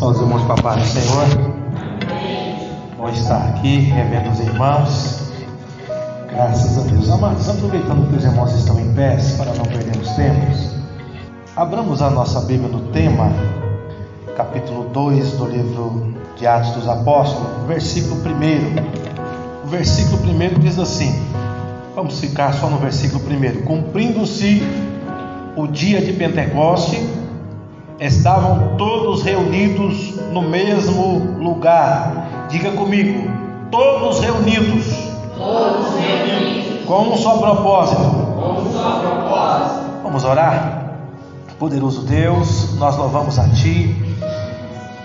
Só os irmãos com a paz do Senhor. Bom estar aqui, revendo os irmãos. Graças a Deus. Amados, aproveitando que os irmãos estão em pé, para não perdermos tempos, abramos a nossa Bíblia no tema, capítulo 2 do livro de Atos dos Apóstolos, versículo 1. O versículo 1 diz assim, vamos ficar só no versículo 1. Cumprindo-se o dia de Pentecoste, estavam todos reunidos no mesmo lugar. Diga comigo, todos reunidos. Todos reunidos. Com um só propósito. Com um só propósito. Vamos orar? Poderoso Deus, nós louvamos a Ti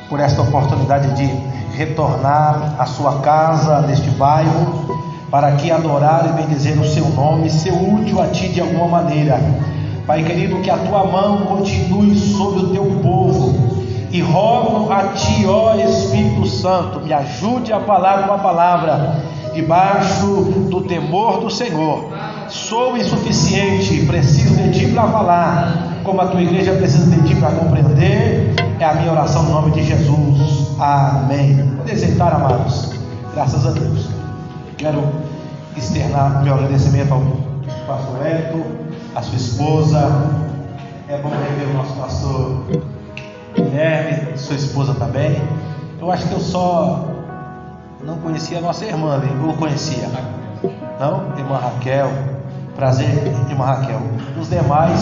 por esta oportunidade de retornar à Sua casa, neste bairro, para aqui adorar e bendizer o Seu nome, ser útil a Ti de alguma maneira. Pai querido, que a Tua mão continue sobre o Teu povo, e rogo a Ti, ó Espírito Santo, me ajude a falar uma palavra debaixo do temor do Senhor. Sou insuficiente, preciso de Ti para falar, como a Tua igreja precisa de Ti para compreender. É a minha oração no nome de Jesus, amém. Podem sentar, amados, graças a Deus. Quero externar meu agradecimento ao pastor Hélito, a sua esposa. É bom rever o nosso pastor Guilherme, sua esposa também. Eu acho que eu só não conhecia a nossa irmã ali, ou conhecia? Não? Irmã Raquel, prazer, irmã Raquel. Os demais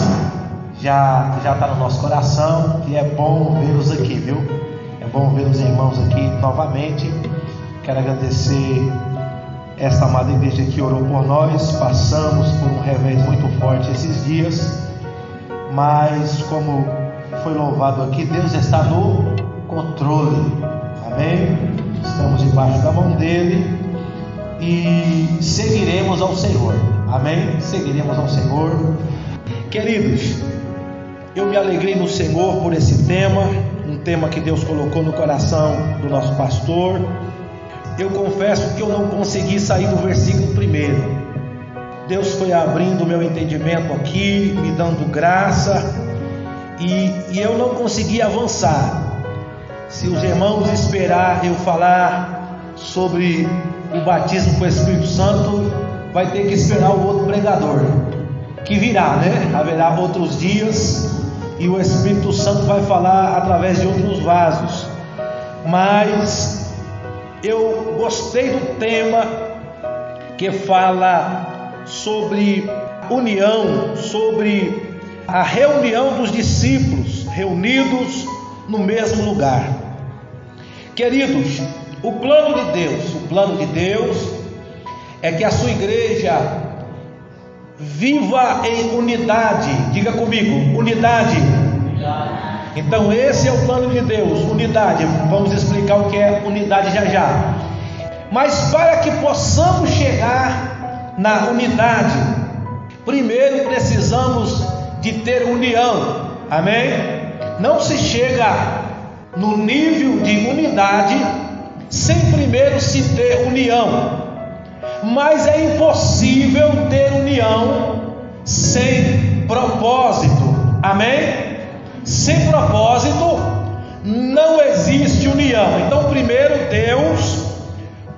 já está no nosso coração, e é bom vê-los aqui, viu? É bom ver os irmãos aqui novamente. Quero agradecer esta amada igreja que orou por nós. Passamos por um revés muito forte esses dias, mas como foi louvado aqui, Deus está no controle, amém? Estamos debaixo da mão dele e seguiremos ao Senhor, amém? Seguiremos ao Senhor. Queridos, eu me alegrei no Senhor por esse tema, um tema que Deus colocou no coração do nosso pastor. Eu confesso que eu não consegui sair do versículo 1. Deus foi abrindo o meu entendimento aqui, me dando graça, e eu não consegui avançar. Se os irmãos esperar eu falar sobre o batismo com o Espírito Santo, vai ter que esperar o outro pregador, que virá, né? Haverá outros dias, e o Espírito Santo vai falar através de outros vasos. Mas eu gostei do tema que fala sobre união, sobre a reunião dos discípulos reunidos no mesmo lugar. Queridos, o plano de Deus é que a sua igreja viva em unidade. Diga comigo, unidade. Então esse é o plano de Deus, unidade. Vamos explicar o que é unidade já. Mas para que possamos chegar na unidade, primeiro precisamos de ter união, amém? Não se chega no nível de unidade sem primeiro se ter união. Mas é impossível ter união sem propósito, amém? Sem propósito não existe união. Então primeiro Deus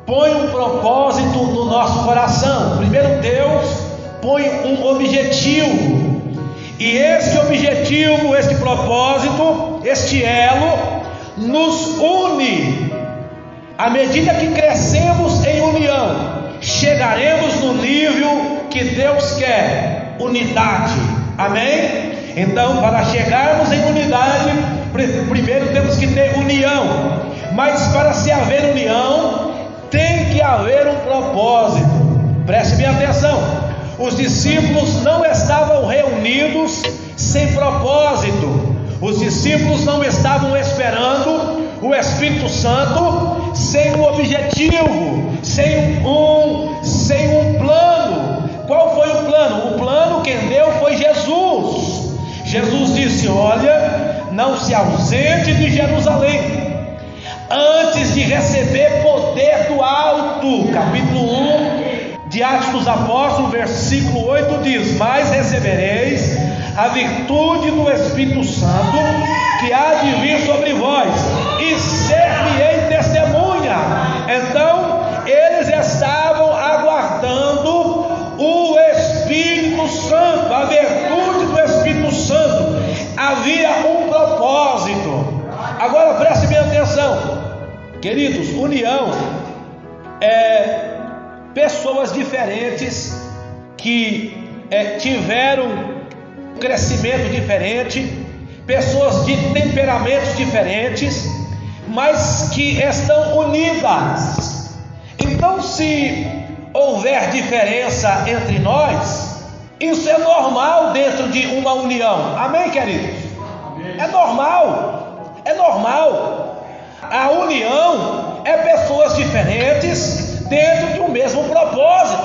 põe um propósito no nosso coração. Primeiro Deus põe um objetivo, e este objetivo, este propósito, este elo nos une. À medida que crescemos em união, chegaremos no nível que Deus quer, unidade, amém? Então, para chegarmos em unidade, primeiro temos que ter união. Mas para se haver união, tem que haver um propósito. Preste bem atenção. Os discípulos não estavam reunidos sem propósito. Os discípulos não estavam esperando o Espírito Santo sem um objetivo, sem um plano. Qual foi o plano? O plano quem deu foi Jesus. Jesus disse: olha, não se ausente de Jerusalém antes de receber poder do alto. Capítulo 1 de Atos dos Apóstolos, versículo 8 diz: mas recebereis a virtude do Espírito Santo, que há de vir sobre vós, e um propósito. Agora preste bem atenção, queridos. União é pessoas diferentes que tiveram um crescimento diferente, pessoas de temperamentos diferentes, mas que estão unidas. Então, se houver diferença entre nós, isso é normal dentro de uma união. Amém, queridos? É normal. É normal. A união é pessoas diferentes dentro de um mesmo propósito.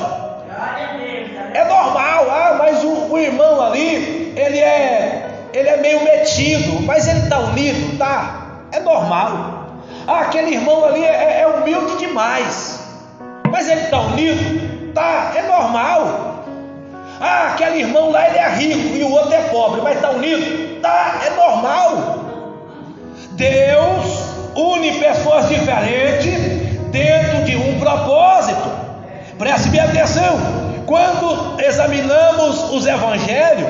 É normal. Mas o irmão ali, ele é meio metido, mas ele está unido, tá? É normal. Aquele irmão ali é humilde demais, mas ele está unido, tá? É normal. Aquele irmão lá, ele é rico e o outro é pobre, mas está unido, tá? É normal. Deus une pessoas diferentes dentro de um propósito. Preste bem atenção. Quando examinamos os evangelhos,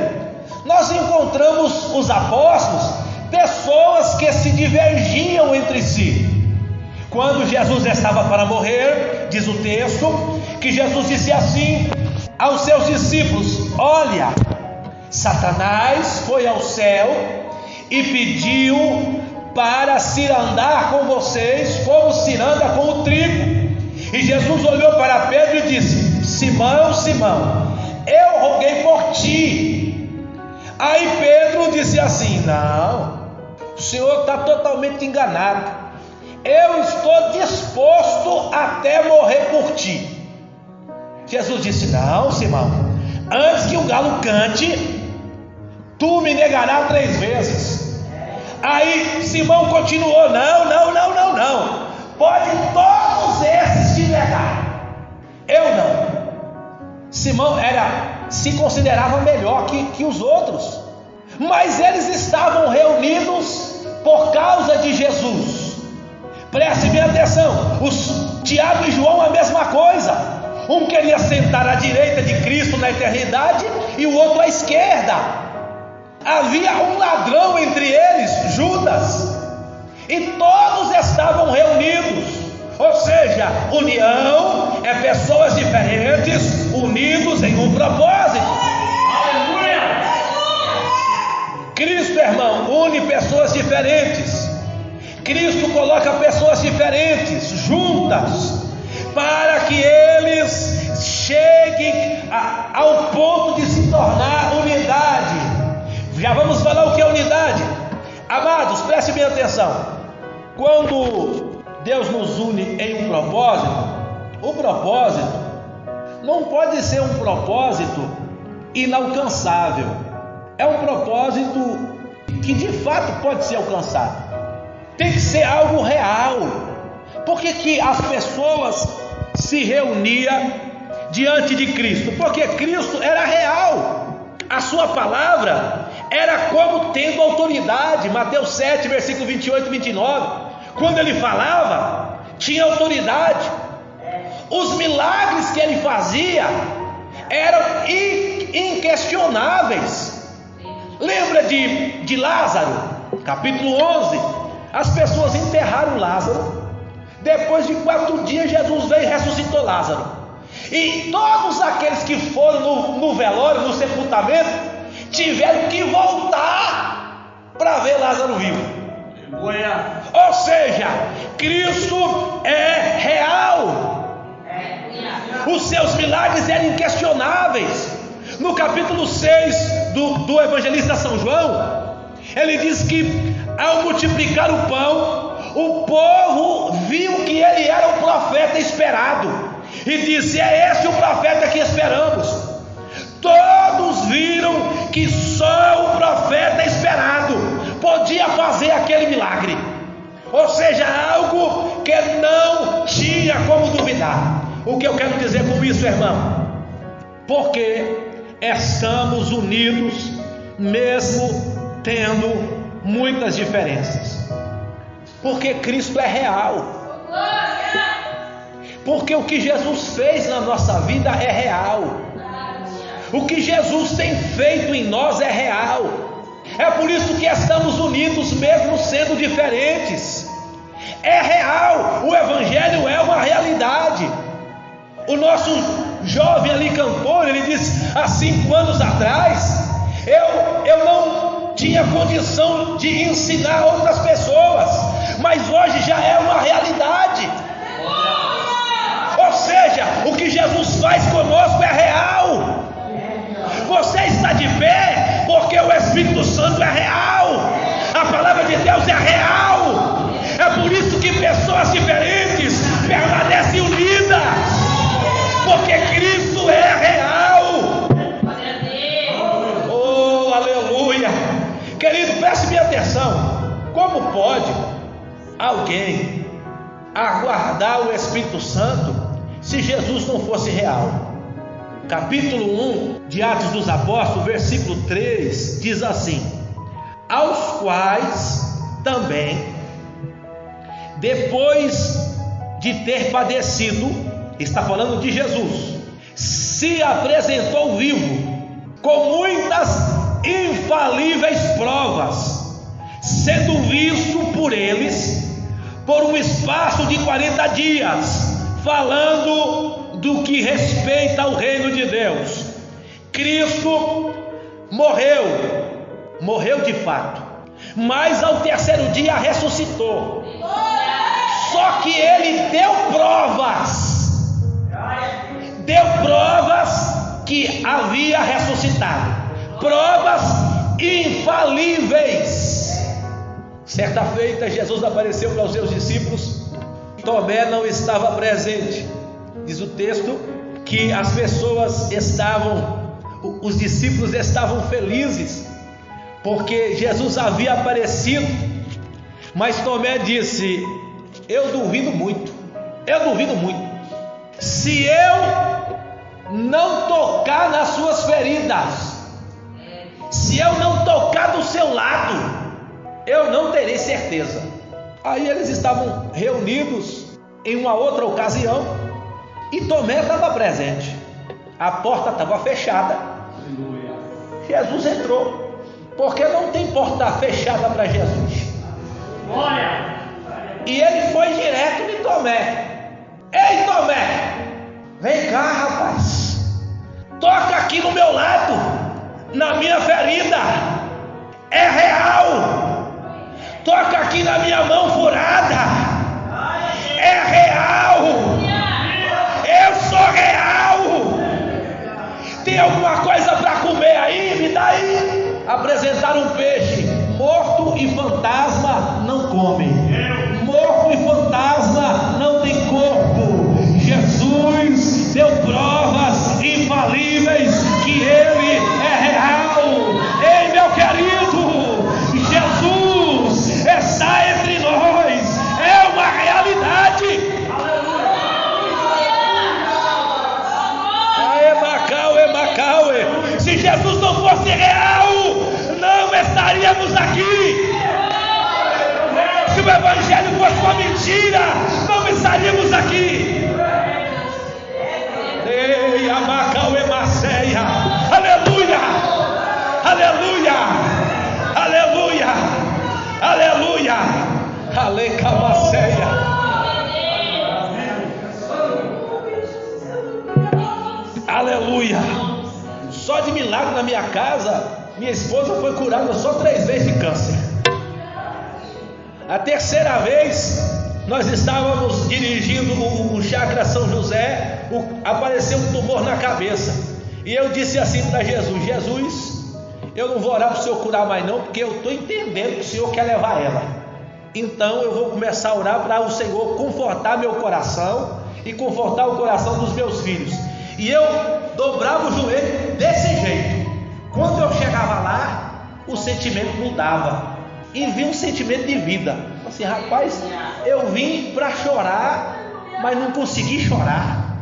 nós encontramos os apóstolos, pessoas que se divergiam entre si. Quando Jesus estava para morrer, diz o texto, que Jesus disse assim aos seus discípulos: olha, Satanás foi ao céu e pediu para se andar com vocês como se anda com o trigo. E Jesus olhou para Pedro e disse: Simão, Simão, eu roguei por ti. Aí Pedro disse assim: não, o senhor está totalmente enganado. Eu estou disposto até morrer por ti. Jesus disse: não, Simão, antes que o galo cante, tu me negarás 3 vezes. Aí Simão continuou: não, pode todos esses te negar, eu não. Simão se considerava melhor que os outros, mas eles estavam reunidos por causa de Jesus. Preste bem atenção, Tiago e João a mesma coisa. Um queria sentar à direita de Cristo na eternidade e o outro à esquerda. Havia um ladrão entre eles, Judas, e todos estavam reunidos. Ou seja, união é pessoas diferentes unidos em um propósito. Aleluia! Cristo, irmão, une pessoas diferentes. Cristo coloca pessoas diferentes juntas para que eles cheguem ao ponto de se tornar unidade. Já vamos falar o que é unidade. Amados, prestem bem atenção. Quando Deus nos une em um propósito, o propósito não pode ser um propósito inalcançável. É um propósito que de fato pode ser alcançado. Tem que ser algo real. Por que as pessoas se reuniam diante de Cristo? Porque Cristo era real. A sua palavra era como tendo autoridade. Mateus 7, versículo 28 e 29. Quando ele falava, tinha autoridade. Os milagres que ele fazia eram inquestionáveis. Lembra de Lázaro? Capítulo 11. As pessoas enterraram Lázaro. Depois de 4 dias, Jesus veio e ressuscitou Lázaro. E todos aqueles que foram no velório, no sepultamento, tiveram que voltar para ver Lázaro vivo. Ou seja, Cristo é real. Os seus milagres eram inquestionáveis. No capítulo 6 do evangelista São João, ele diz que ao multiplicar o pão, o povo viu que ele era o profeta esperado e disse: é esse o profeta que esperamos. Todos viram que só o profeta esperado podia fazer aquele milagre. Ou seja, algo que não tinha como duvidar. O que eu quero dizer com isso, irmão? Porque estamos unidos mesmo tendo muitas diferenças. Porque Cristo é real. Porque o que Jesus fez na nossa vida é real. O que Jesus tem feito em nós é real. É por isso que estamos unidos, mesmo sendo diferentes. É real, o Evangelho é uma realidade. O nosso jovem ali cantor, ele disse: há 5 anos atrás, eu não tinha condição de ensinar outras pessoas, mas hoje já é uma realidade. Ou seja, o que Jesus faz conosco é real. Você está de pé porque o Espírito Santo é real. A palavra de Deus é real. É por isso que pessoas diferentes permanecem unidas, porque Cristo é real. Oh, aleluia. Querido, preste minha atenção. Como pode alguém aguardar o Espírito Santo se Jesus não fosse real? Capítulo 1 de Atos dos Apóstolos, versículo 3, diz assim: aos quais também, depois de ter padecido, está falando de Jesus, se apresentou vivo, com muitas infalíveis provas, sendo visto por eles por um espaço de 40 dias, falando do que respeita ao reino de Deus. Cristo morreu de fato, mas ao terceiro dia ressuscitou. Só que ele deu provas que havia ressuscitado, provas infalíveis. Certa feita, Jesus apareceu para os seus discípulos. Tomé não estava presente. Diz o texto que as pessoas os discípulos estavam felizes, porque Jesus havia aparecido. Mas Tomé disse: eu duvido muito. Se eu não tocar nas suas feridas, se eu não tocar do seu lado, eu não terei certeza. Aí eles estavam reunidos em uma outra ocasião, e Tomé estava presente. A porta estava fechada. Jesus entrou, porque não tem porta fechada para Jesus. E ele foi direto de Tomé. Ei, Tomé, vem cá, rapaz, toca aqui no meu lado, na minha ferida, é real. Toca aqui na minha mão furada, é real. Eu sou real. Tem alguma coisa para comer aí? Me dá aí. Apresentaram um peixe. Morto e fantasma não come. Morto e fantasma não tem corpo. Jesus deu provas infalíveis que ele é real. Ei, meu querido, Jesus está entre nós. É uma realidade. Se Jesus não fosse real, não estaríamos aqui. Se o Evangelho fosse uma mentira, não estaríamos aqui. Ei, Amacauê Maceia, aleluia, aleluia, aleluia, aleluia, aleca Maceia. Aleluia. Só de milagre na minha casa, minha esposa foi curada só 3 vezes de câncer. A terceira vez, nós estávamos dirigindo o Chácara São José, apareceu um tumor na cabeça. E eu disse assim para Jesus: Jesus, eu não vou orar para o Senhor curar mais não, porque eu estou entendendo que o Senhor quer levar ela. Então eu vou começar a orar para o Senhor confortar meu coração e confortar o coração dos meus filhos. E eu dobrava o joelho desse jeito. Quando eu chegava lá, o sentimento mudava e vinha um sentimento de vida. Assim, rapaz, eu vim para chorar, mas não consegui chorar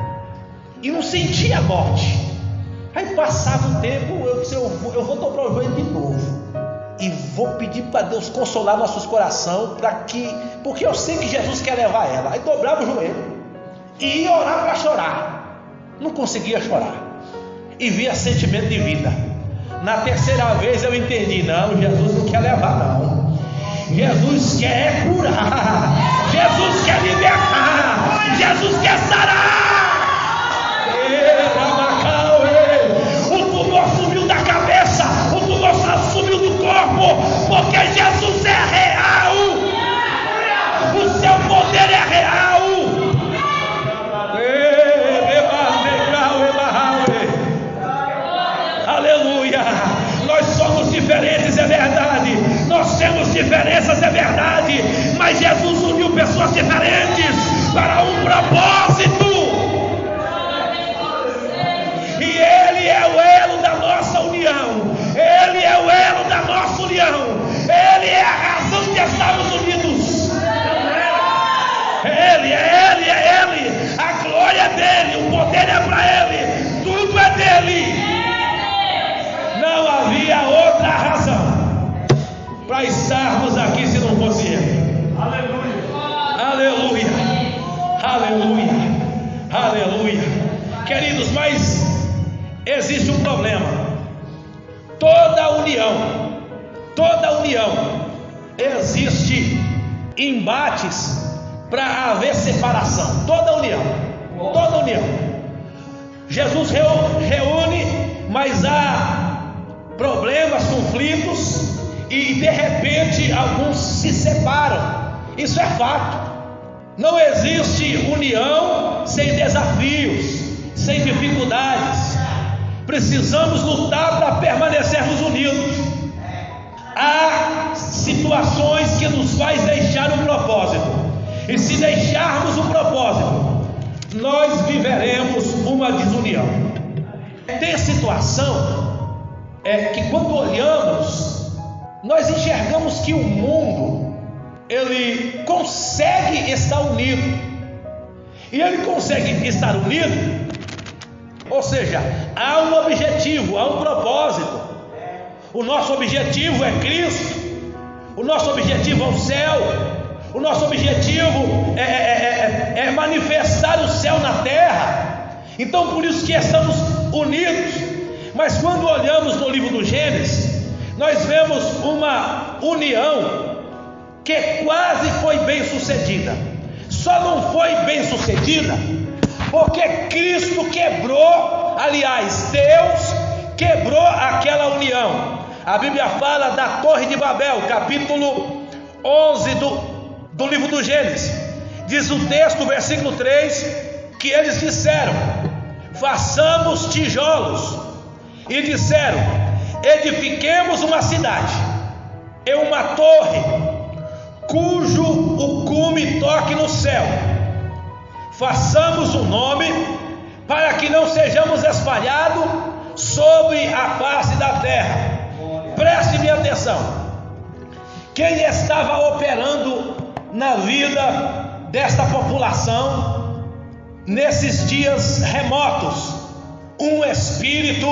e não sentia a morte. Aí passava um tempo, eu disse: eu vou dobrar o joelho de novo e vou pedir para Deus consolar nossos corações, porque eu sei que Jesus quer levar ela. Aí dobrava o joelho e ia orar para chorar. Não conseguia chorar e via sentimento de vida. Na terceira vez eu entendi: não, Jesus não quer levar, não. Jesus quer curar, Jesus quer libertar, Jesus quer sarar. O tumor sumiu da cabeça, o tumor sumiu do corpo, porque Jesus é real. O seu poder é real. Aleluia. Nós somos diferentes, é verdade. Nós temos diferenças, é verdade. Mas Jesus uniu pessoas diferentes para um propósito. E Ele é o elo da nossa união. Ele é o elo da nossa união. Ele é a razão de estarmos unidos. Ele. A glória é dele, o poder é para ele, tudo é dele. Não havia outra razão para estarmos aqui se não fosse ele. Aleluia. Queridos, mas existe um problema. Toda união existe embates para haver separação. Toda união. Jesus reúne, mas há problemas, conflitos, e de repente alguns se separam. Isso é fato. Não existe união sem desafios, sem dificuldades. Precisamos lutar para permanecermos unidos. Há situações que nos faz deixar um propósito, e se deixarmos o propósito, nós viveremos uma desunião. Tem situação que quando olhamos, nós enxergamos que o mundo, ele consegue estar unido, e ele consegue estar unido, ou seja, há um objetivo, há um propósito. O nosso objetivo é Cristo, o nosso objetivo é o céu, o nosso objetivo é manifestar o céu na terra. Então por isso que estamos unidos. Mas quando olhamos no livro do Gênesis, nós vemos uma união que quase foi bem sucedida. Só não foi bem sucedida porque Cristo quebrou, aliás, Deus quebrou aquela união. A Bíblia fala da Torre de Babel, capítulo 11 do livro do Gênesis. Diz o texto, versículo 3, que eles disseram: façamos tijolos, e disseram: edifiquemos uma cidade e uma torre, cujo o cume toque no céu. Façamos um nome, para que não sejamos espalhados sobre a face da terra. Preste-me atenção. Quem estava operando na vida desta população nesses dias remotos? Um espírito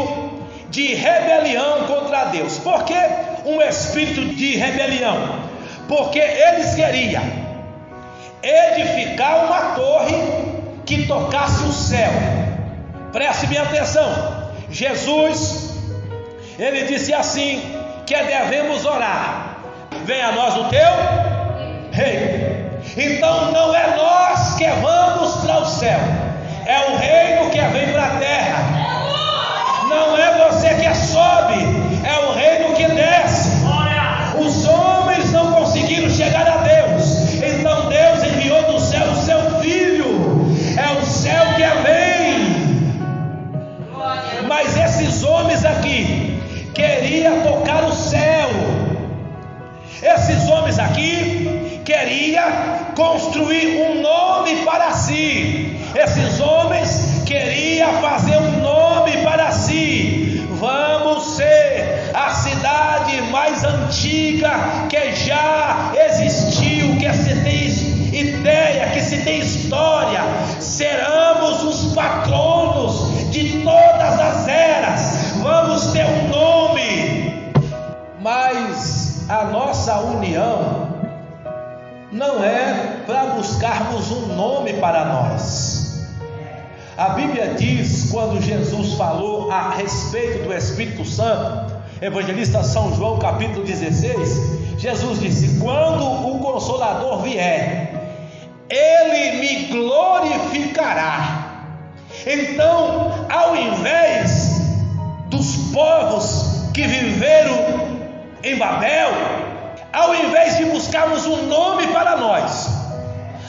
de rebelião contra Deus. Por que um espírito de rebelião? Porque eles queriam edificar uma torre que tocasse o céu. Preste-me atenção. Jesus, ele disse assim, que devemos orar: venha a nós o teu reino. Então não é nós que vamos para o céu, é o reino que vem para a terra. Não é você que sobe, é o reino que desce. Os homens não conseguiram chegar a Deus, então Deus enviou do céu o seu Filho. É o céu que vem. Mas esses homens aqui queriam tocar o céu. Esses homens aqui queriam construir um nome para si. Esses homens queriam fazer um nome para si. Vamos ser a cidade mais antiga que já existiu, que se tem ideia, que se tem história. Seremos os patronos de todas as eras. Vamos ter um nome. Mas a nossa união não é para buscarmos um nome para nós. A Bíblia diz, quando Jesus falou a respeito do Espírito Santo, Evangelista São João, capítulo 16, Jesus disse: quando o Consolador vier, ele me glorificará. Então, ao invés dos povos que viveram em Babel, ao invés de buscarmos um nome para nós,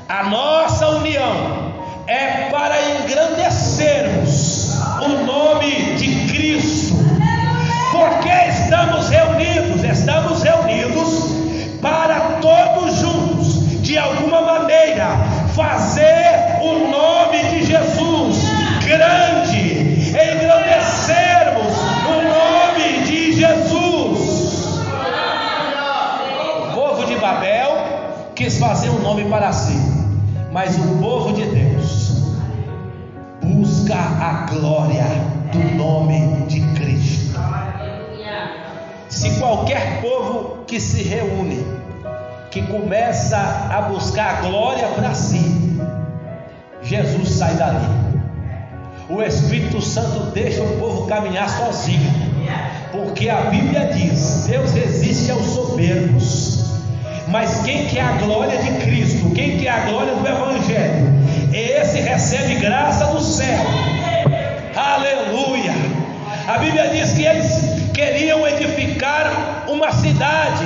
a nossa união é para engrandecermos o nome de Cristo. Porque estamos reunidos para todos juntos, de alguma maneira, fazer o nome de Jesus grande, engrandecermos o nome de Jesus. O povo de Babel quis fazer um nome para si, mas o povo de Deus busca a glória do nome de Cristo. Se qualquer povo que se reúne, que começa a buscar a glória para si, Jesus sai dali. O Espírito Santo deixa o povo caminhar sozinho, porque a Bíblia diz: Deus resiste aos soberbos, mas quem quer a glória de Cristo, quem quer a glória do Evangelho, esse recebe graça do céu. Aleluia! A Bíblia diz que eles queriam edificar uma cidade,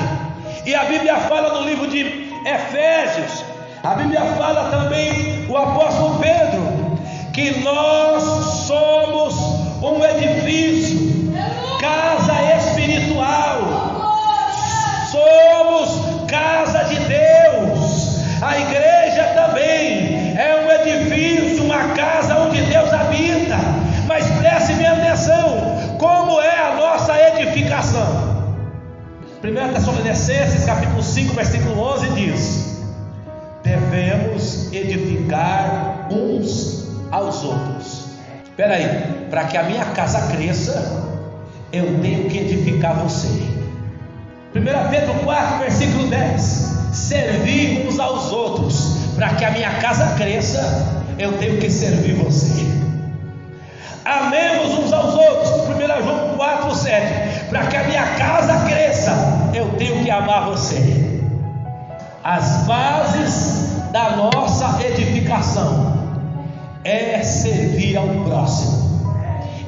e a Bíblia fala no livro de Efésios, a Bíblia fala também, o apóstolo Pedro, que nós somos um edifício, casa espiritual, somos casa de Deus. A igreja também é um edifício, uma casa onde Deus habita. Mas preste bem atenção, como é a nossa edificação. 1 Tessalonicenses capítulo 5 versículo 11 diz: devemos edificar uns aos outros. Espera aí, para que a minha casa cresça, eu tenho que edificar você. 1 Pedro 4 versículo 10: servir uns aos outros. Para que a minha casa cresça, eu tenho que servir você. Amemos uns aos outros. 1 João 4, 7: para que a minha casa cresça, eu tenho que amar você. As bases da nossa edificação é servir ao próximo,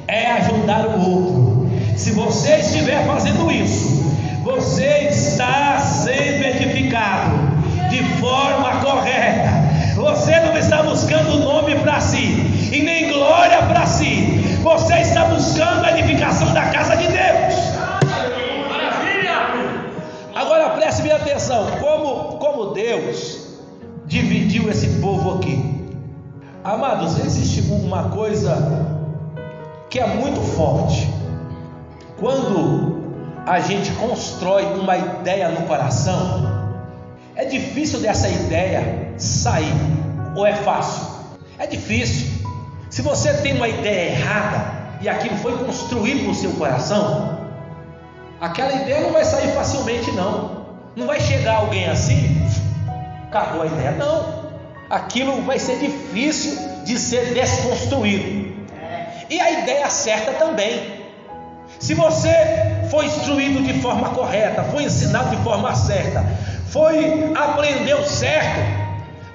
é ajudar o outro. Se você estiver fazendo isso, você está sendo edificado de forma correta. Você não está buscando nome para si e nem glória para si. Você está buscando a edificação da casa de Deus. Agora preste bem atenção, como Deus dividiu esse povo aqui. Amados, existe uma coisa que é muito forte. Quando a gente constrói uma ideia no coração, é difícil dessa ideia sair, ou é fácil? É difícil. Se você tem uma ideia errada e aquilo foi construído no seu coração, aquela ideia não vai sair facilmente, não. Não vai chegar alguém assim, acabou a ideia, não. Aquilo vai ser difícil de ser desconstruído. E a ideia certa também. Se você foi instruído de forma correta, foi ensinado de forma certa, aprendeu certo,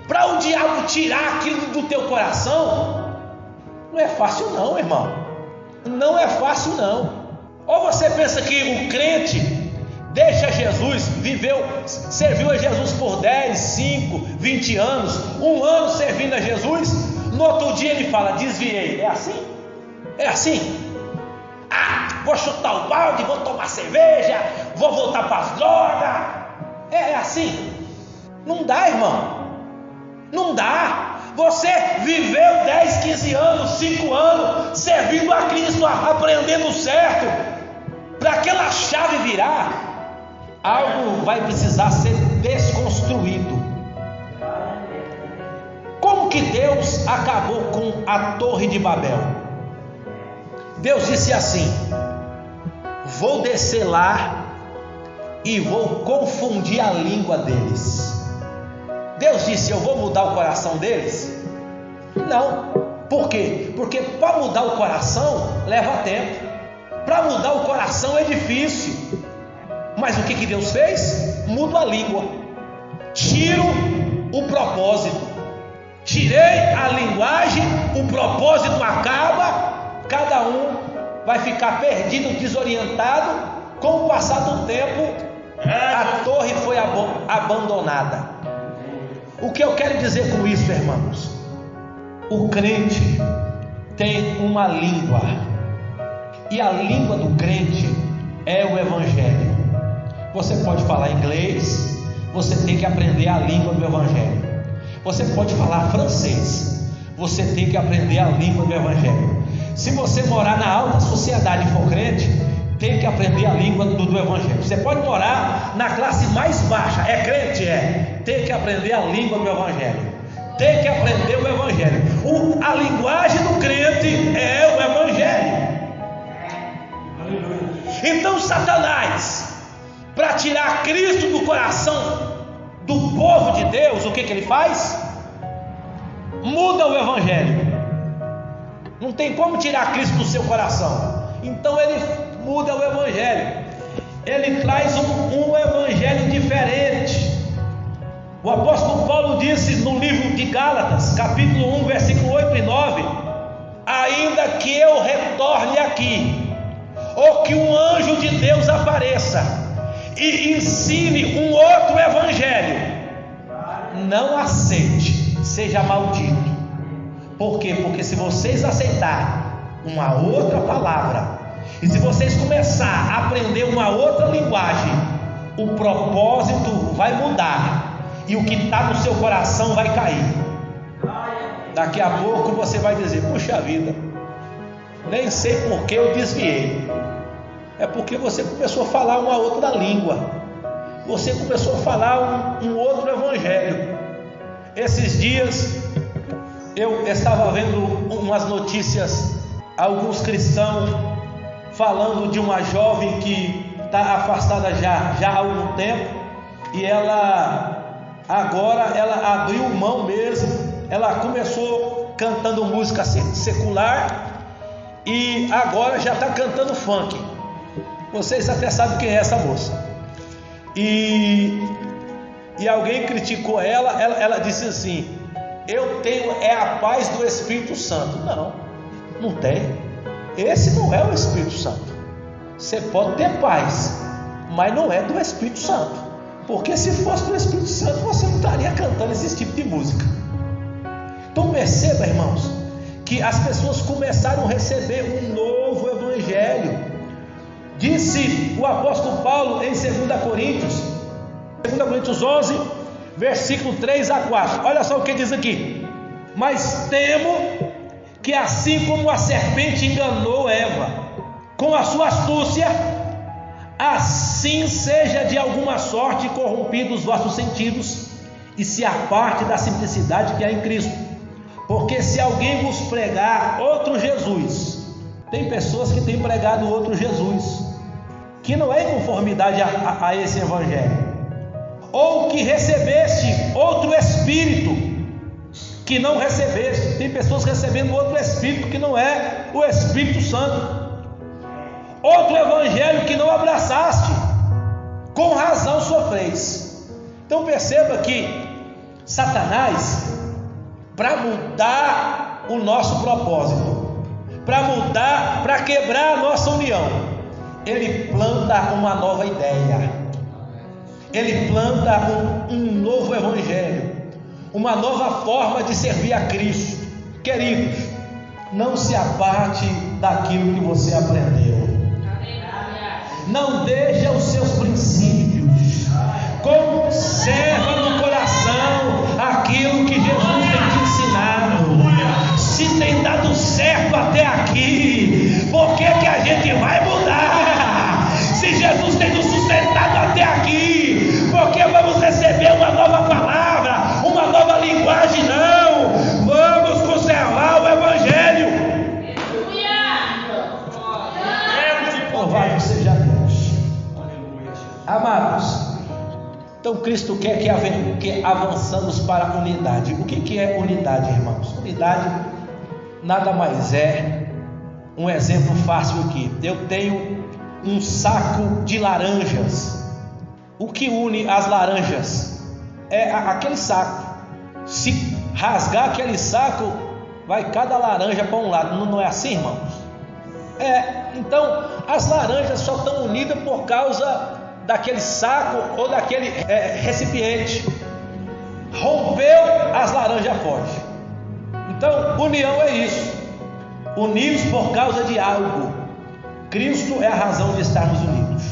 para o diabo tirar aquilo do teu coração, não é fácil não, irmão. Não é fácil não. Ou você pensa que o crente deixa Jesus, serviu a Jesus por 10, 5, 20 anos, um ano servindo a Jesus, no outro dia ele fala: desviei. É assim? É assim? Vou chutar o balde, vou tomar cerveja, vou voltar para as drogas. É assim? Não dá, irmão. Não dá. Você viveu 10, 15 anos, 5 anos servindo a Cristo, aprendendo certo. Para aquela chave virar, algo vai precisar ser desconstruído. Como que Deus acabou com a Torre de Babel? Deus disse assim: vou descer lá e vou confundir a língua deles. Deus disse: eu vou mudar o coração deles? Não. Por quê? Porque para mudar o coração leva tempo. Para mudar o coração é difícil. Mas o que Deus fez? Mudo a língua, tiro o propósito, tirei a linguagem, o propósito acaba, cada um vai ficar perdido, desorientado. Com o passar do tempo, a torre foi abandonada. O que eu quero dizer com isso, irmãos? O crente tem uma língua, e a língua do crente é o Evangelho. Você pode falar inglês, você tem que aprender a língua do Evangelho. Você pode falar francês, você tem que aprender a língua do Evangelho. Se você morar na alta sociedade e for crente, tem que aprender a língua do Evangelho. Você pode morar na classe mais baixa, é crente? Tem que aprender a língua do Evangelho. Tem que aprender o Evangelho. A linguagem do crente é o Evangelho. Então Satanás, para tirar Cristo do coração do povo de Deus, o que ele faz? Muda o Evangelho. Não tem como tirar Cristo do seu coração. Então ele muda o Evangelho. Ele traz um Evangelho diferente. O apóstolo Paulo disse no livro de Gálatas, capítulo 1, versículo 8 e 9: ainda que eu retorne aqui, ou que um anjo de Deus apareça e ensine um outro evangelho, não aceite, seja maldito. Por quê? Porque se vocês aceitarem uma outra palavra, e se vocês começarem a aprender uma outra linguagem, o propósito vai mudar, e o que está no seu coração vai cair. Daqui a pouco você vai dizer: puxa vida, nem sei por que eu desviei. É porque você começou a falar uma outra língua, você começou a falar um outro evangelho. Esses dias eu estava vendo umas notícias, alguns cristãos falando de uma jovem que está afastada já há algum tempo, e ela abriu mão mesmo. Ela começou cantando música secular e agora já está cantando funk. Vocês até sabem quem é essa moça. E alguém criticou ela disse assim: eu tenho a paz do Espírito Santo. Não tem. Esse não é o Espírito Santo. Você pode ter paz, mas não é do Espírito Santo, porque se fosse do Espírito Santo, você não estaria cantando esse tipo de música. Então perceba, irmãos, que as pessoas começaram a receber um novo evangelho. Disse o apóstolo Paulo em 2 Coríntios 11, versículo 3 a 4. Olha só o que diz aqui: mas temo que assim como a serpente enganou Eva com a sua astúcia, assim seja de alguma sorte corrompidos os vossos sentidos, e se aparte da simplicidade que há em Cristo. Porque se alguém vos pregar outro Jesus, tem pessoas que têm pregado outro Jesus, que não é em conformidade a esse evangelho, ou que recebeste outro Espírito que não recebeste. Tem pessoas recebendo outro Espírito que não é o Espírito Santo, outro evangelho que não abraçaste, com razão sofreis. Então perceba que Satanás, para mudar o nosso propósito, para quebrar a nossa união, ele planta uma nova ideia, ele planta um novo evangelho, uma nova forma de servir a Cristo. Queridos, não se aparte daquilo que você aprendeu. Não deixe os seus princípios. Conserva no coração aquilo que Jesus tem te ensinado. Se tem dado certo até aqui, por que a gente vai mudar? Se Jesus tem nos sustentado até aqui, por que vamos receber uma nova palavra, uma nova linguagem? Não, vamos conservar o evangelho. Louvado seja Deus. Amados, então Cristo quer que avançamos para a unidade. O que é unidade, irmãos? Unidade nada mais é um exemplo fácil aqui. Eu tenho um saco de laranjas. O que une as laranjas é aquele saco. Se rasgar aquele saco, vai cada laranja para um lado. Não é assim, irmãos? Então as laranjas só estão unidas por causa daquele saco ou daquele recipiente. Rompeu, as laranjas fogem. Então união é isso, unidos por causa de algo. Cristo é a razão de estarmos unidos.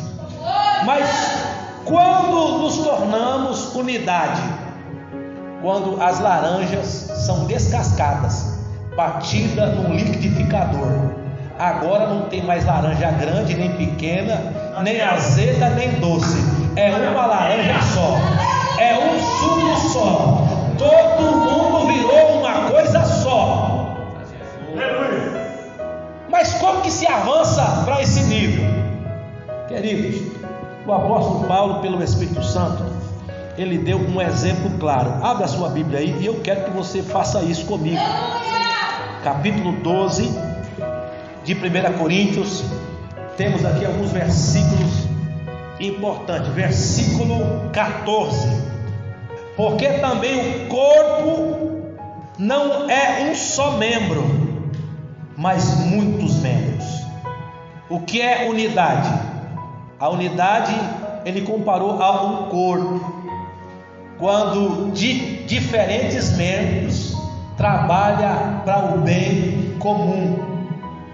Mas quando nos tornamos unidade? Quando as laranjas são descascadas, batidas num liquidificador. Agora não tem mais laranja grande, nem pequena, nem azeda, nem doce. É uma laranja só. É um suco só. Todo mundo virou uma coisa só. Mas como que se avança para esse nível? Queridos, o apóstolo Paulo, pelo Espírito Santo, ele deu um exemplo claro. Abra a sua Bíblia aí e eu quero que você faça isso comigo. Capítulo 12 de 1 Coríntios. Temos aqui alguns versículos importantes. Versículo 14. Porque também o corpo não é um só membro, mas muitos membros. O que é unidade? A unidade ele comparou a um corpo. Quando de diferentes membros trabalha para o bem comum.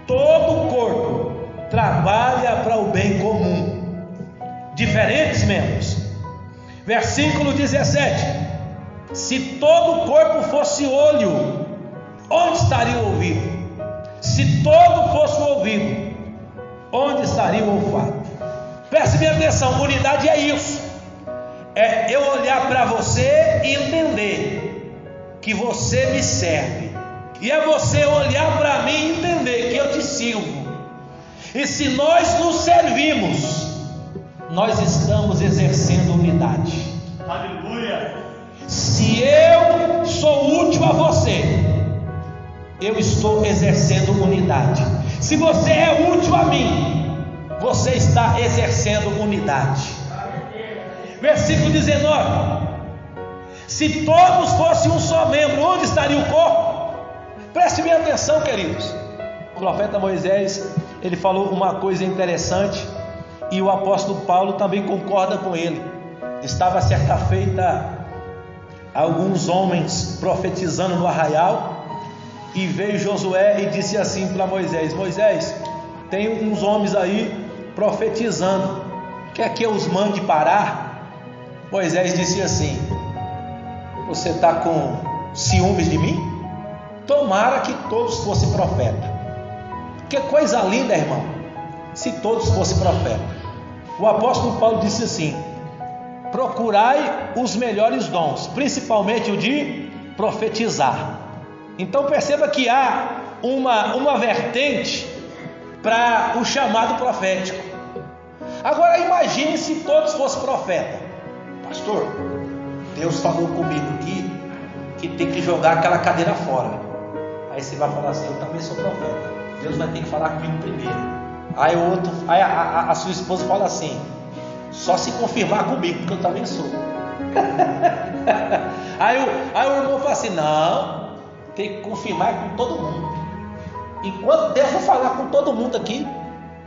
Todo o corpo trabalha para o bem comum. Diferentes membros. Versículo 17. Se todo o corpo fosse olho, onde estaria o ouvido? Se todo fosse o ouvido, onde estaria o olfato? Preste minha atenção, unidade é isso. É eu olhar para você e entender que você me serve. E é você olhar para mim e entender que eu te sirvo. E se nós nos servimos, nós estamos exercendo unidade. Aleluia! Se eu sou útil a você, eu estou exercendo unidade. Se você é útil a mim, você está exercendo unidade. Versículo 19. Se todos fossem um só membro, onde estaria o corpo? Preste bem atenção, queridos. O profeta Moisés, ele falou uma coisa interessante, e o apóstolo Paulo também concorda com ele. Estava certa feita alguns homens profetizando no arraial, e veio Josué e disse assim para Moisés: Moisés, tem uns homens aí profetizando, quer que eu os mande parar? Moisés disse assim: você está com ciúmes de mim? Tomara que todos fossem profetas. Que coisa linda, irmão, se todos fossem profetas. O apóstolo Paulo disse assim: procurai os melhores dons, principalmente o de profetizar. Então perceba que há uma vertente para o chamado profético. Agora imagine se todos fossem profetas. Pastor, Deus falou comigo que tem que jogar aquela cadeira fora. Aí você vai falar assim: eu também sou profeta, Deus vai ter que falar comigo primeiro. Aí o outro, a sua esposa fala assim: só se confirmar comigo, porque eu também sou. aí o irmão fala assim: não, tem que confirmar com todo mundo. Enquanto Deus não falar com todo mundo aqui,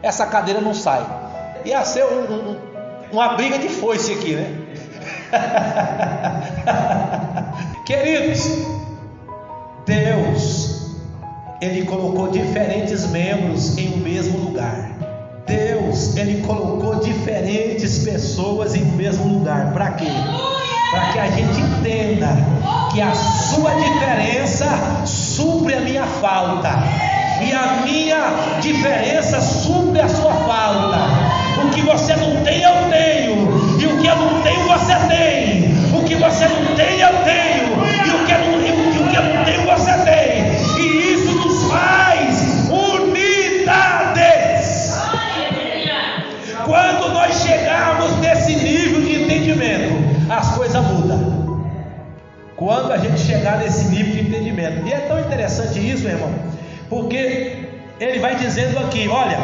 essa cadeira não sai. Ia ser uma briga de foice aqui, né? Queridos, Deus, Ele colocou diferentes membros em um mesmo lugar. Deus, Ele colocou diferentes pessoas em um mesmo lugar. Para quê? Para que a gente entenda que a sua diferença supre a minha falta, e a minha diferença supre a sua falta. O que você não tem, eu tenho, e o que eu não tenho, você tem. O que você não tem, eu tenho, e o que eu não tenho, você tem. E isso nos faz unidades. Quando nós chegarmos nesse nível de entendimento, as coisas mudam. Quando a gente chegar nesse nível de entendimento. E é tão interessante isso, meu irmão, porque ele vai dizendo aqui, olha,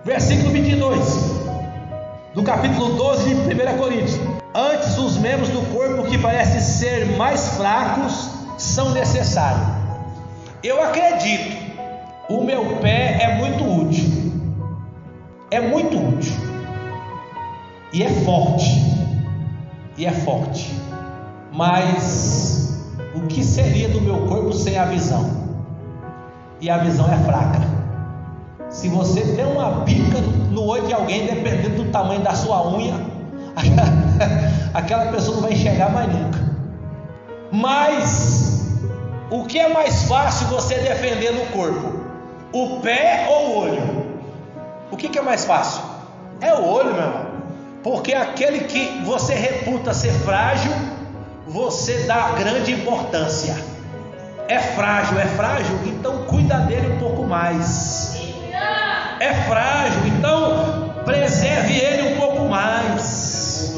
versículo 22 do capítulo 12 de 1 Coríntios: antes os membros do corpo que parecem ser mais fracos são necessários. Eu acredito, o meu pé é muito útil, e é forte, mas o que seria do meu corpo sem a visão? E a visão é fraca. Se você der uma bica no olho de alguém, dependendo do tamanho da sua unha, aquela pessoa não vai enxergar mais nunca. Mas o que é mais fácil você defender no corpo? O pé ou o olho? O que é mais fácil? É o olho, meu irmão. Porque aquele que você reputa ser frágil, você dá grande importância. É frágil, então cuida dele um pouco mais. É frágil, então preserve ele um pouco mais.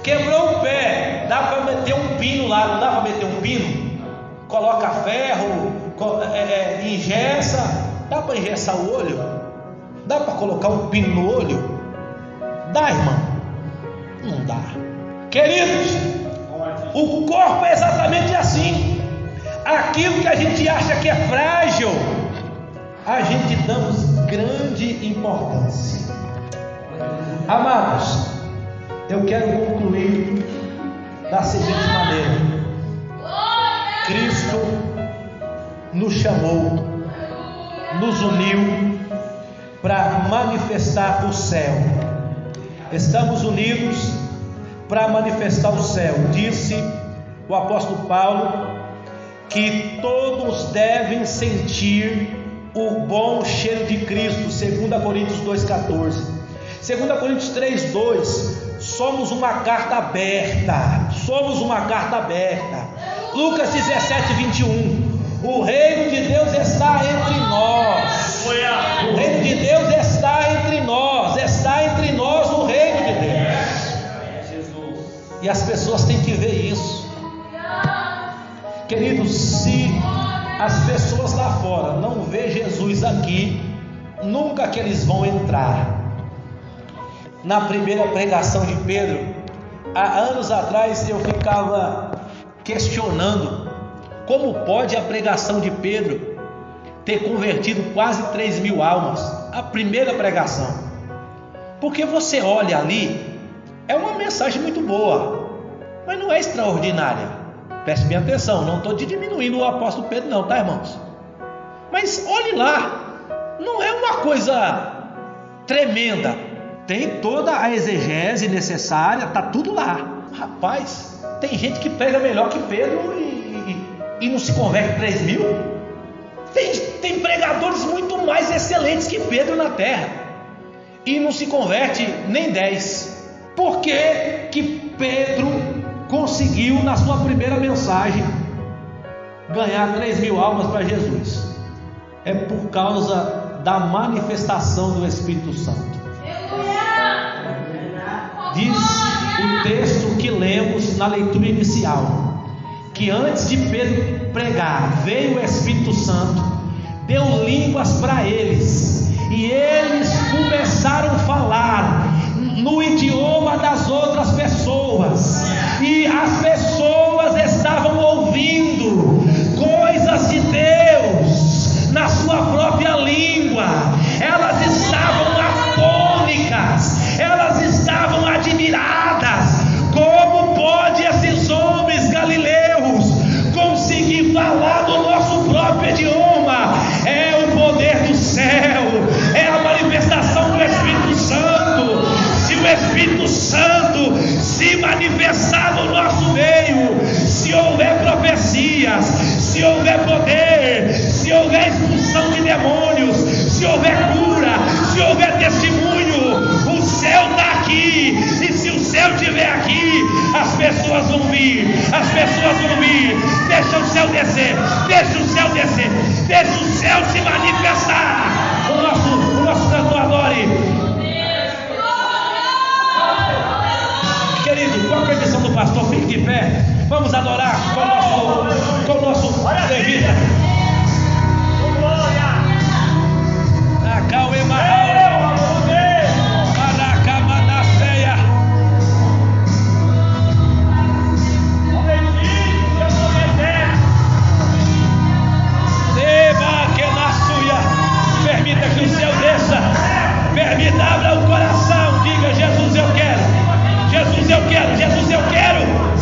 Quebrou o pé, dá para meter um pino lá, não dá para meter um pino? Coloca ferro, engessa. Dá para engessar o olho? Dá para colocar um pino no olho? Dá, irmão? Não dá. Queridos, o corpo é exatamente assim. Aquilo que a gente acha que é frágil, a gente damos grande importância. Amados, eu quero concluir da seguinte maneira: Cristo nos chamou, nos uniu para manifestar o céu. Estamos unidos para manifestar o céu. Disse o apóstolo Paulo que todos devem sentir o bom cheiro de Cristo, 2 Coríntios 2,14. 2 Coríntios 3,2. Somos uma carta aberta. Lucas 17:21. O reino de Deus está entre nós. O reino de Deus está entre nós. Está entre nós o reino de Deus. E as pessoas têm que ver isso. Queridos, se as pessoas lá fora não vê Jesus aqui, nunca que eles vão entrar. Na primeira pregação de Pedro, há anos atrás, eu ficava questionando como pode a pregação de Pedro ter convertido quase 3.000 almas, a primeira pregação. Porque você olha ali, é uma mensagem muito boa, mas não é extraordinária. Preste bem atenção, não estou diminuindo o apóstolo Pedro não, tá, irmãos? Mas olhe lá, não é uma coisa tremenda. Tem toda a exegese necessária, está tudo lá. Rapaz, tem gente que prega melhor que Pedro e não se converte 3.000. Tem pregadores muito mais excelentes que Pedro na terra e não se converte nem 10. Por que Pedro conseguiu na sua primeira mensagem ganhar 3.000 almas para Jesus? É por causa da manifestação do Espírito Santo. Diz o texto que lemos na leitura inicial, que antes de Pedro pregar, veio o Espírito Santo, deu línguas para eles, e eles começaram a falar no idioma das outras pessoas, e as pessoas estavam ouvindo coisas de Deus na sua própria língua. Elas estavam atônicas, elas estavam admiradas. Como pode esses homens galileus conseguir falar do nosso próprio idioma? É o poder do céu, é a manifestação do Espírito Santo. Se o Espírito Santo se manifestar no nosso meio, se houver profecias, se houver poder, se houver expulsão de demônios, se houver cura, se houver testemunho, o céu está aqui. E se o céu estiver aqui, as pessoas vão vir, deixa o céu descer, deixa o céu se manifestar. O nosso cantor adore. Querido, com a permissão do pastor, fique de pé. Vamos adorar com o nosso levita. Permita que o céu desça. Permita, abra o coração. Diga: Jesus, eu quero. Jesus, eu quero. Jesus, eu quero.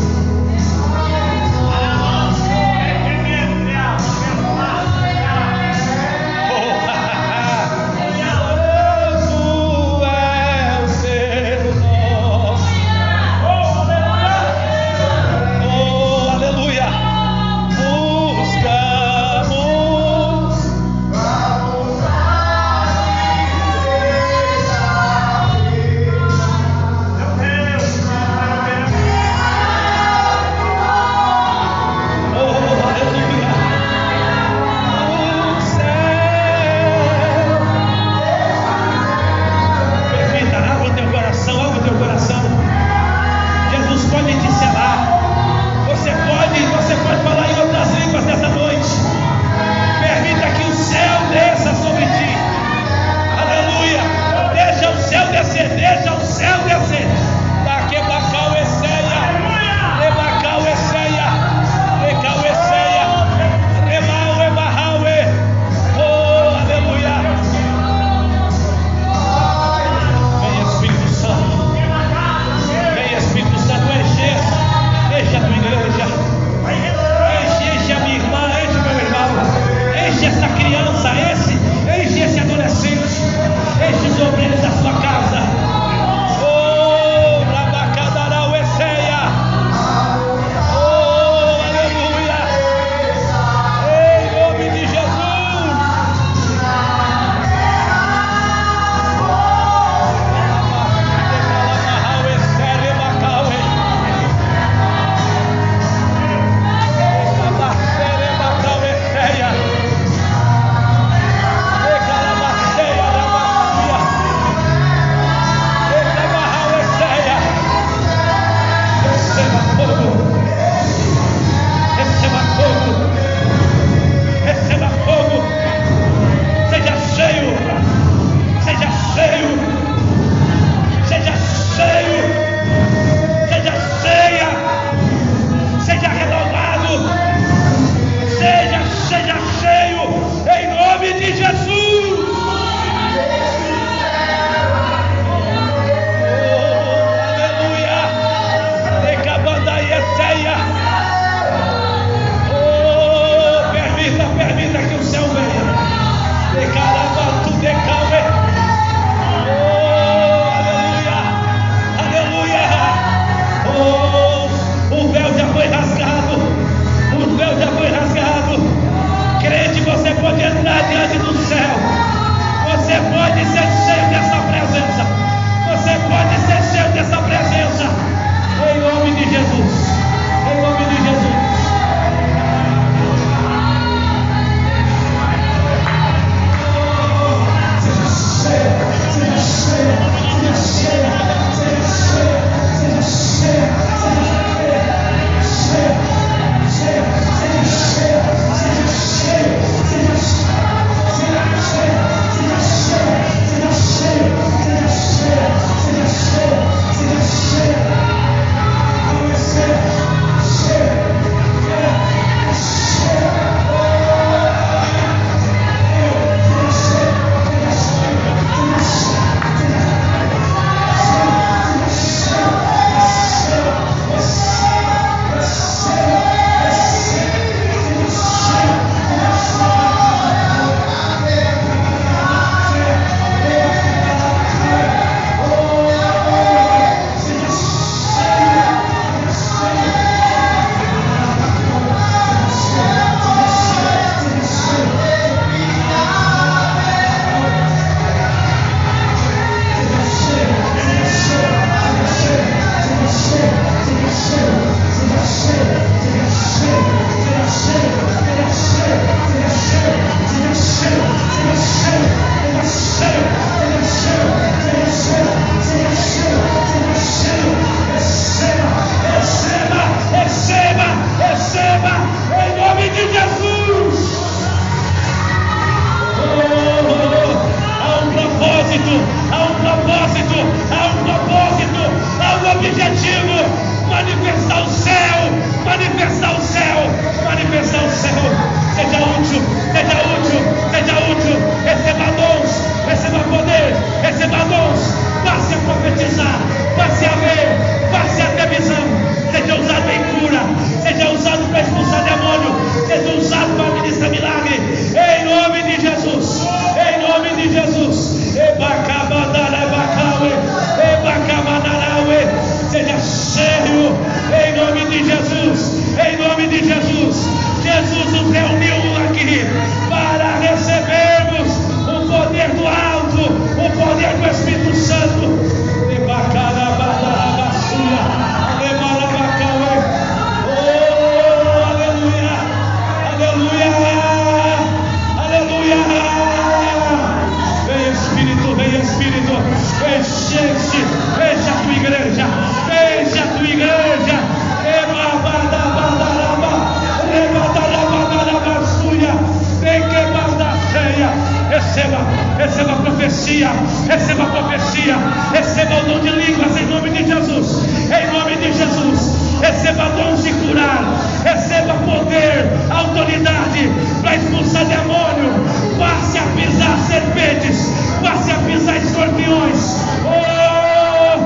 profecia, receba a profecia, receba o dom de línguas em nome de Jesus, em nome de Jesus. Receba dons de curar, receba poder, autoridade para expulsar demônio. Passe a pisar serpentes, passe a pisar escorpiões. Oh,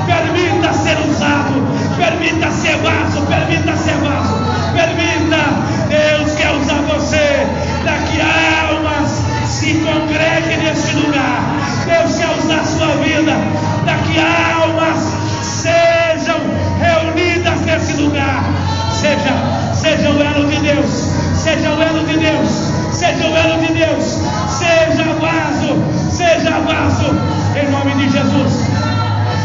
permita ser usado, permita ser vaso, permita. Deus quer usar você para que almas se congreguem neste lugar. Deus quer usar a sua vida para que almas sejam reunidas nesse lugar. Seja o elo de Deus, seja o elo de Deus, seja o elo de Deus, seja vaso, em nome de Jesus,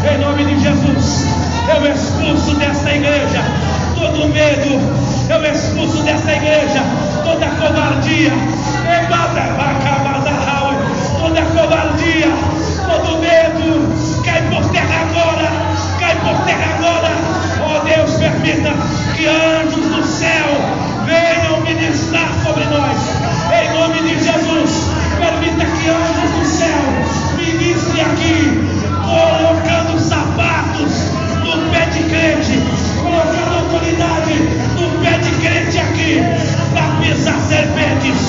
em nome de Jesus. Eu expulso desta igreja todo medo, eu expulso desta igreja toda covardia, toda covardia, todo medo, cai por terra agora. Oh Deus, permita que anjos do céu venham ministrar sobre nós, em nome de Jesus. Permita que anjos do céu ministrem aqui, colocando sapatos no pé de crente, colocando autoridade no pé de crente aqui, para pisar serpentes,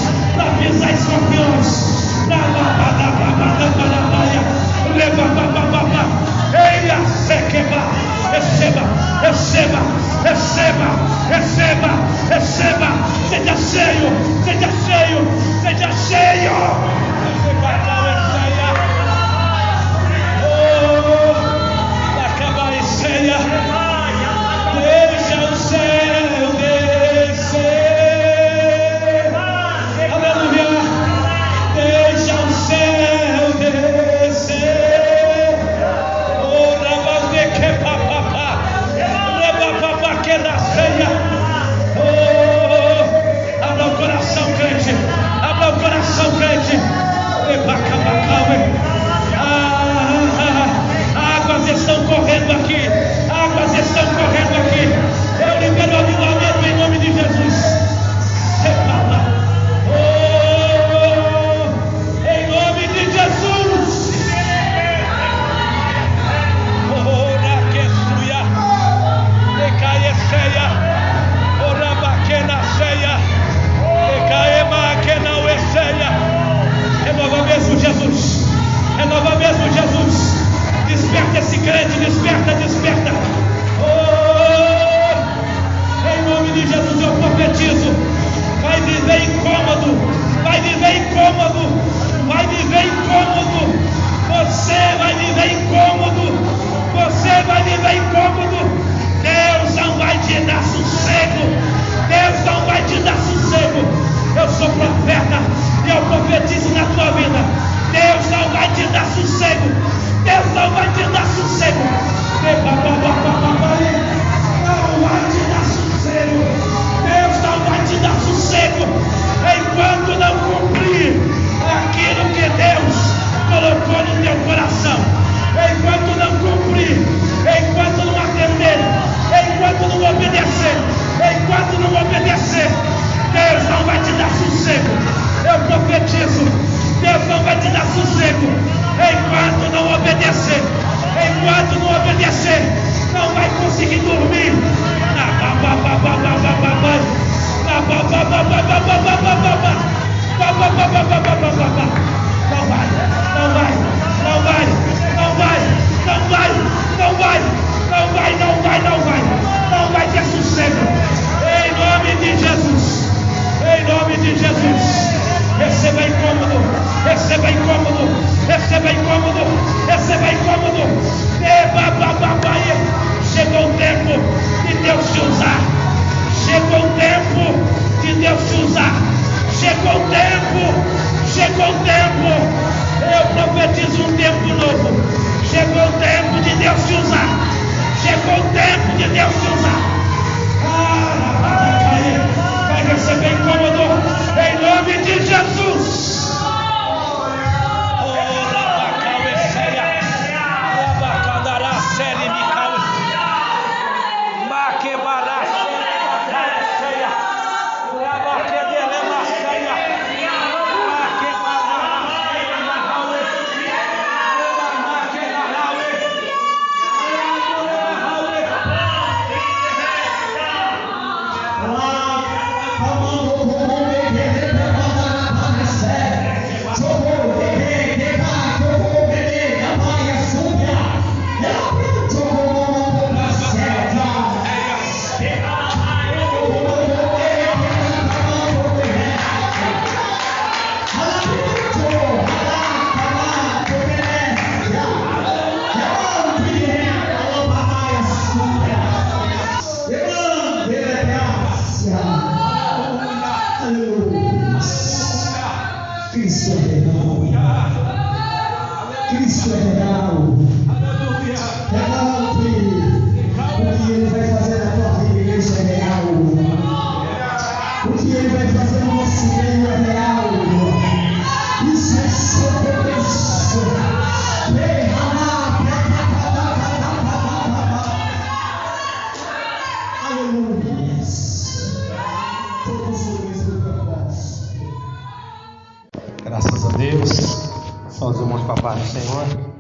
Isso é real. Real que o que Ele vai fazer na tua vida, isso é real. O que Ele vai fazer no nosso meio é real. Isso é sobrenatural. Aleluia. Todos os homens do campo. Graças a Deus. Nós vamos para a paz do Senhor.